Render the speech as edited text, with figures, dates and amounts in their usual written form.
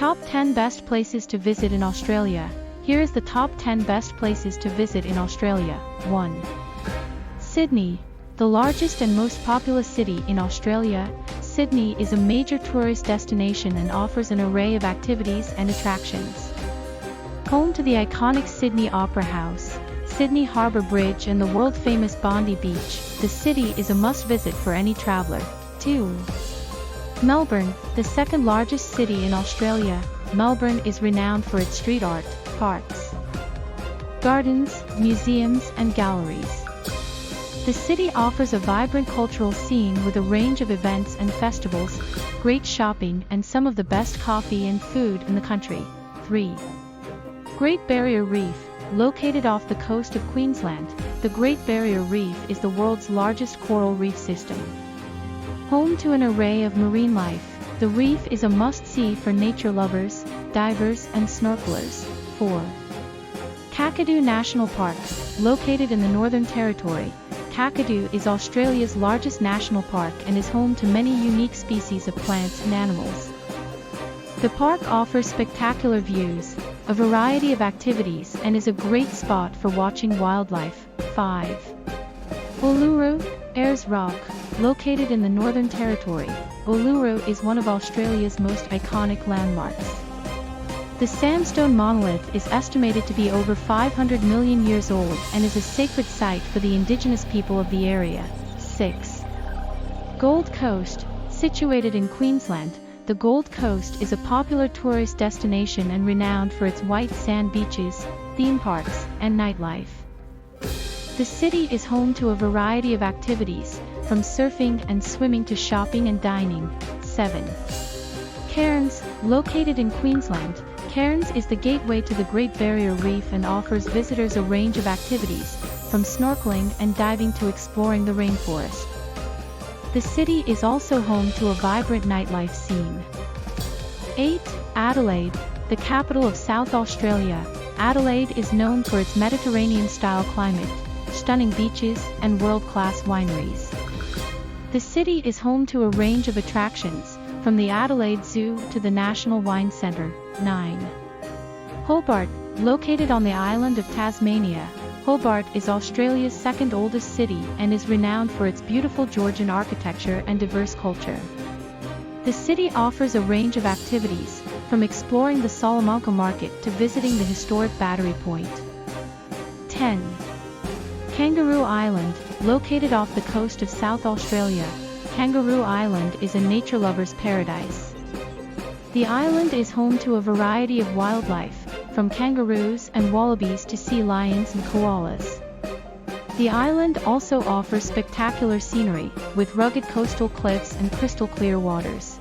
Top 10 Best Places to Visit in Australia. Here is the top 10 best places to visit in Australia. 1. Sydney. The largest and most populous city in Australia, Sydney is a major tourist destination and offers an array of activities and attractions. Home to the iconic Sydney Opera House, Sydney Harbour Bridge and the world-famous Bondi Beach, the city is a must-visit for any traveller. 2. Melbourne, the second largest city in Australia, Melbourne is renowned for its street art, parks, gardens, museums and galleries. The city offers a vibrant cultural scene with a range of events and festivals, great shopping and some of the best coffee and food in the country. 3. Great Barrier Reef. Located off the coast of Queensland, the Great Barrier Reef is the world's largest coral reef system. Home to an array of marine life, the reef is a must-see for nature lovers, divers and snorkelers. 4. Kakadu National Park. Located in the Northern Territory, Kakadu is Australia's largest national park and is home to many unique species of plants and animals. The park offers spectacular views, a variety of activities and is a great spot for watching wildlife. 5. Uluru, Ayers Rock. Located in the Northern Territory, Uluru is one of Australia's most iconic landmarks. The sandstone monolith is estimated to be over 500 million years old and is a sacred site for the indigenous people of the area. 6. Gold Coast. Situated in Queensland, the Gold Coast is a popular tourist destination and renowned for its white sand beaches, theme parks, and nightlife. The city is home to a variety of activities, from surfing and swimming to shopping and dining. 7. Cairns. Located in Queensland, Cairns is the gateway to the Great Barrier Reef and offers visitors a range of activities, from snorkeling and diving to exploring the rainforest. The city is also home to a vibrant nightlife scene. 8. Adelaide. The capital of South Australia, Adelaide is known for its Mediterranean-style climate, stunning beaches, and world-class wineries. The city is home to a range of attractions, from the Adelaide Zoo to the National Wine Centre. 9. Hobart. Located on the island of Tasmania, Hobart is Australia's second oldest city and is renowned for its beautiful Georgian architecture and diverse culture. The city offers a range of activities, from exploring the Salamanca Market to visiting the historic Battery Point. 10. Kangaroo Island. Located off the coast of South Australia, Kangaroo Island is a nature lover's paradise. The island is home to a variety of wildlife, from kangaroos and wallabies to sea lions and koalas. The island also offers spectacular scenery, with rugged coastal cliffs and crystal clear waters.